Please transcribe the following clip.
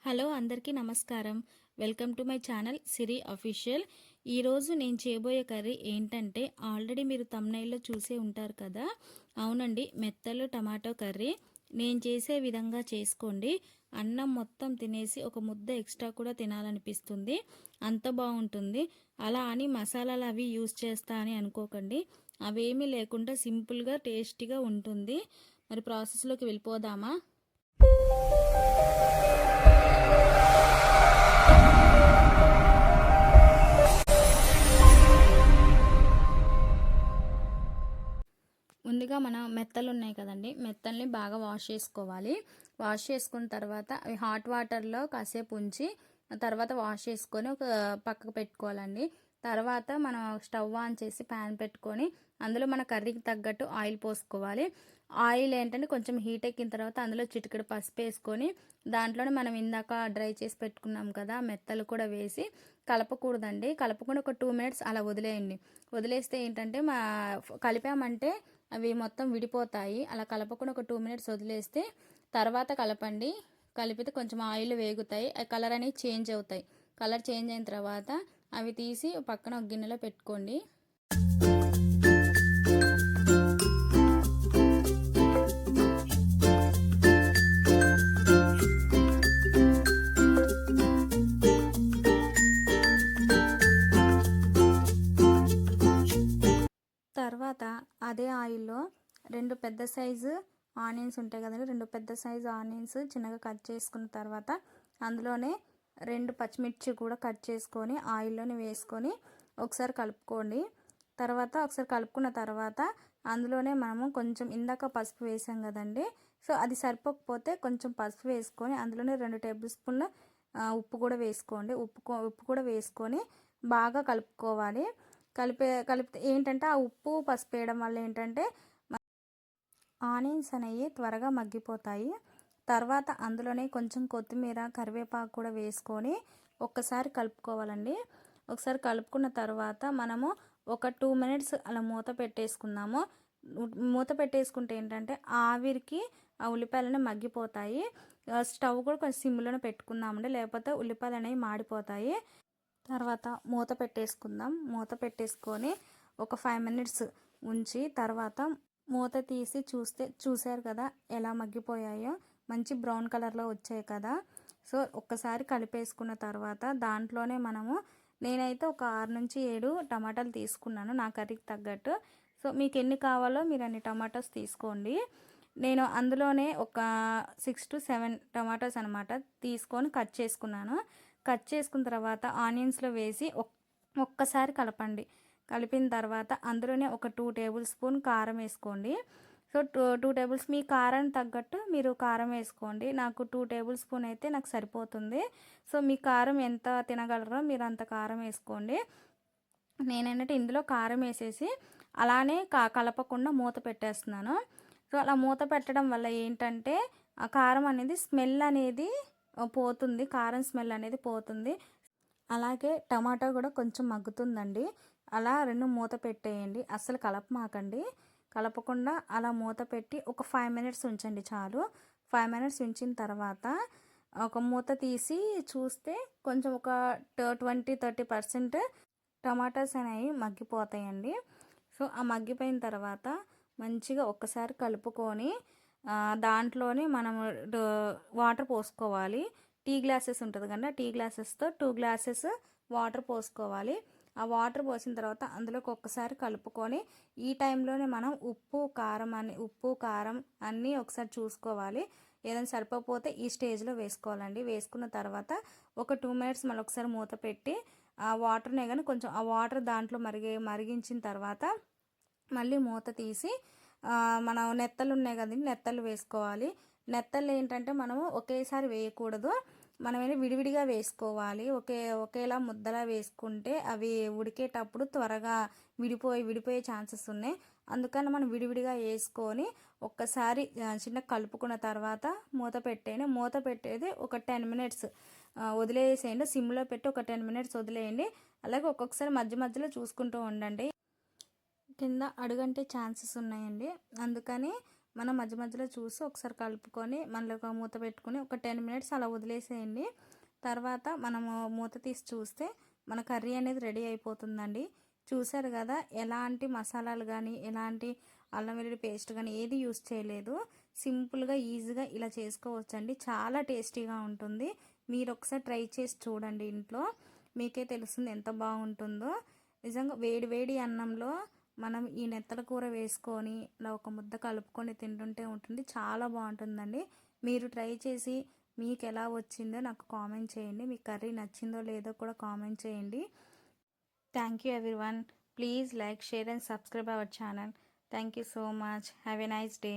Hello అందరికీ నమస్కారం. Welcome to my channel Siri official. ఈరోజు నేను చేయబోయే కర్రీ ఏంటంటే ఆల్రెడీ మీరు థంబ్‌నెయిల్‌లో చూసే ఉంటారు కదా! అవునండి, మెత్తలు టమాటో కర్రీ. నేను చేసే విధంగా చేసుకోండి. అన్నం మొత్తం తినేసి ఒక ముద్ద ఎక్స్ట్రా కూడా తినాలనిపిస్తుంది. అంత బావుంటుంది. అలా అని మసాలాలు అవి యూజ్ చేస్తా అని అనుకోకండి. అవేమీ లేకుండా సింపుల్‌గా టేస్టీగా ఉంటుంది. మరి ప్రాసెస్‌లోకి వెళ్ళిపోదామా? ముందుగా మన మెత్తలు ఉన్నాయి కదండి, మెత్తల్ని బాగా వాష్ చేసుకోవాలి. వాష్ చేసుకున్న తర్వాత అవి హాట్ వాటర్లో కాసేపు ఉంచి తర్వాత వాష్ చేసుకొని ఒక పక్కకు పెట్టుకోవాలండి. తర్వాత మనం స్టవ్ ఆన్ చేసి ప్యాన్ పెట్టుకొని అందులో మన కర్రీకి తగ్గట్టు ఆయిల్ పోసుకోవాలి. ఆయిల్ ఏంటంటే కొంచెం హీట్ ఎక్కిన తర్వాత అందులో చిటికెడు పసుపు వేసుకొని దాంట్లోనే మనం ఇందాక డ్రై చేసి పెట్టుకున్నాం కదా మెత్తలు కూడా వేసి కలపకూడదండి. కలపకుండా ఒక 2 మినిట్స్ అలా వదిలేయండి. వదిలేస్తే ఏంటంటే కలిపామంటే అవి మొత్తం విడిపోతాయి. అలా కలపకుండా ఒక 2 మినిట్స్ వదిలేస్తే తర్వాత కలపండి. కలిపితే కొంచెం ఆయిల్ వేగుతాయి. ఆ కలర్ అనేవి చేంజ్ అవుతాయి. కలర్ చేంజ్ అయిన తర్వాత అవి తీసి పక్కన ఒక గిన్నెలో పెట్టుకోండి. తర్వాత అదే ఆయిల్‌లో 2 పెద్ద సైజు ఆనియన్స్ ఉంటాయి కదండీ! 2 పెద్ద సైజు ఆనియన్స్ చిన్నగా కట్ చేసుకున్న తర్వాత అందులోనే 2 పచ్చిమిర్చి కూడా కట్ చేసుకొని ఆయిల్‌లోనే వేసుకొని ఒకసారి కలుపుకోండి. తర్వాత ఒకసారి కలుపుకున్న తర్వాత అందులోనే మనము కొంచెం ఇందాక పసుపు వేసాం కదండీ! సో, అది సరిపోకపోతే కొంచెం పసుపు వేసుకొని అందులోనే 2 టేబుల్ స్పూన్ల ఉప్పు కూడా వేసుకోండి. ఉప్పు కూడా వేసుకొని బాగా కలుపుకోవాలి. కలిపితే ఏంటంటే ఆ ఉప్పు పసుపు వేయడం వల్ల ఏంటంటే ఆనియన్స్ అనేవి త్వరగా మగ్గిపోతాయి. తర్వాత అందులోనే కొంచెం కొత్తిమీర కరివేపాకు కూడా వేసుకొని ఒక్కసారి కలుపుకోవాలండి. ఒకసారి కలుపుకున్న తర్వాత మనము ఒక 2 మినిట్స్ అలా మూత పెట్టేసుకుందాము. మూత పెట్టేసుకుంటే ఏంటంటే ఆవిరికి ఆ ఉల్లిపాయలన్నీ మగ్గిపోతాయి. స్టవ్ కూడా కొంచెం సిమ్లోనే పెట్టుకుందామండి, లేకపోతే ఉల్లిపాయలు అనేవి మాడిపోతాయి. తర్వాత మూత పెట్టేసుకుందాం. మూత పెట్టేసుకొని ఒక 5 మినిట్స్ ఉంచి తర్వాత మూత తీసి చూసారు కదా ఎలా మగ్గిపోయాయో, మంచి బ్రౌన్ కలర్లో వచ్చాయి కదా. సో, ఒక్కసారి కలిపేసుకున్న తర్వాత దాంట్లోనే నేనైతే ఒక 6-7 టమాటాలు తీసుకున్నాను నా కర్రీకి తగ్గట్టు. సో, మీకు ఎన్ని కావాలో మీరు అన్ని టమాటాస్ తీసుకోండి. నేను అందులోనే ఒక 6-7 టమాటాస్ అనమాట తీసుకొని కట్ చేసుకున్నాను. కట్ చేసుకున్న తర్వాత ఆనియన్స్లో వేసి ఒక్కసారి కలపండి. కలిపిన తర్వాత అందులోనే ఒక 2 టేబుల్ స్పూన్ కారం వేసుకోండి. సో, 2 టేబుల్స్ మీ కారానికి తగ్గట్టు మీరు కారం వేసుకోండి. నాకు 2 టేబుల్ స్పూన్ అయితే నాకు సరిపోతుంది. సో, మీ కారం ఎంత తినగలరో మీరు అంత కారం వేసుకోండి. నేనేంటంటే ఇందులో కారం వేసేసి అలానే కలపకుండా మూత పెట్టేస్తున్నాను. సో, అలా మూత పెట్టడం వల్ల ఏంటంటే ఆ కారం అనేది స్మెల్ అనేది పోతుంది. కారం స్మెల్ అనేది పోతుంది. అలాగే టమాటా కూడా కొంచెం మగ్గుతుందండి. అలా 2 మూత పెట్టేయండి. అస్సలు కలపమాకండి. కలపకుండా అలా మూత పెట్టి ఒక 5 మినిట్స్ ఉంచండి చాలు. 5 మినిట్స్ ఉంచిన తర్వాత ఒక మూత తీసి చూస్తే కొంచెం ఒక 20-30% టమాటాస్ అనేవి మగ్గిపోతాయండి. సో, ఆ మగ్గిపోయిన తర్వాత మంచిగా ఒక్కసారి కలుపుకొని దాంట్లోనే మనము వాటర్ పోసుకోవాలి. టీ గ్లాసెస్ ఉంటుంది కదా, టీ గ్లాసెస్తో 2 గ్లాసెస్ వాటర్ పోసుకోవాలి. ఆ వాటర్ పోసిన తర్వాత అందులోకి ఒక్కసారి కలుపుకొని ఈ టైంలోనే మనం ఉప్పు కారం అన్నీ ఒకసారి చూసుకోవాలి. ఏదైనా సరిపోతే ఈ స్టేజ్లో వేసుకోవాలండి. వేసుకున్న తర్వాత ఒక 2 మినిట్స్ మళ్ళీ ఒకసారి మూత పెట్టి ఆ వాటర్నే కానీ కొంచెం ఆ వాటర్ దాంట్లో మరిగించిన తర్వాత మళ్ళీ మూత తీసి మనం నెత్తలు ఉన్నాయి కదండి, నెత్తలు వేసుకోవాలి. నెత్తలు ఏంటంటే మనము ఒకేసారి వేయకూడదు. మనమైనా విడివిడిగా వేసుకోవాలి. ఒకేలా ముద్దలా వేసుకుంటే అవి ఉడికేటప్పుడు త్వరగా విడిపోయే ఛాన్సెస్ ఉన్నాయి. అందుకని మనం విడివిడిగా వేసుకొని ఒక్కసారి చిన్న కలుపుకున్న తర్వాత మూత పెట్టేయండి. మూత పెట్టేది ఒక 10 మినిట్స్ వదిలేసేయండి. సిమ్లో పెట్టి ఒక 10 మినిట్స్ వదిలేయండి. అలాగే ఒక్కొక్కసారి మధ్య మధ్యలో చూసుకుంటూ ఉండండి. కింద అడుగంటే ఛాన్సెస్ ఉన్నాయండి. అందుకని మనం మధ్య మధ్యలో చూసి ఒకసారి కలుపుకొని మళ్ళీ ఒక మూత పెట్టుకొని ఒక 10 మినిట్స్ అలా వదిలేసేయండి. తర్వాత మనము మూత తీసి చూస్తే మన కర్రీ అనేది రెడీ అయిపోతుందండి. చూసారు కదా, ఎలాంటి మసాలాలు కానీ ఎలాంటి అల్లం వెల్లుల్లి పేస్ట్ కానీ ఏది యూస్ చేయలేదు. సింపుల్గా ఈజీగా ఇలా చేసుకోవచ్చండి. చాలా టేస్టీగా ఉంటుంది. మీరు ఒకసారి ట్రై చేసి చూడండి ఇంట్లో, మీకే తెలుస్తుంది ఎంత బాగుంటుందో. నిజంగా వేడి వేడి అన్నంలో మనం ఈ నెత్తల కూర వేసుకొని ఇలా ఒక ముద్ద కలుపుకొని తింటుంటే ఉంటుంది, చాలా బాగుంటుందండి. మీరు ట్రై చేసి మీకు ఎలా వచ్చిందో నాకు కామెంట్ చేయండి. మీ కర్రీ నచ్చిందో లేదో కూడా కామెంట్ చేయండి. Thank you everyone. Please like, share and subscribe our channel. Thank you so much. Have a nice day.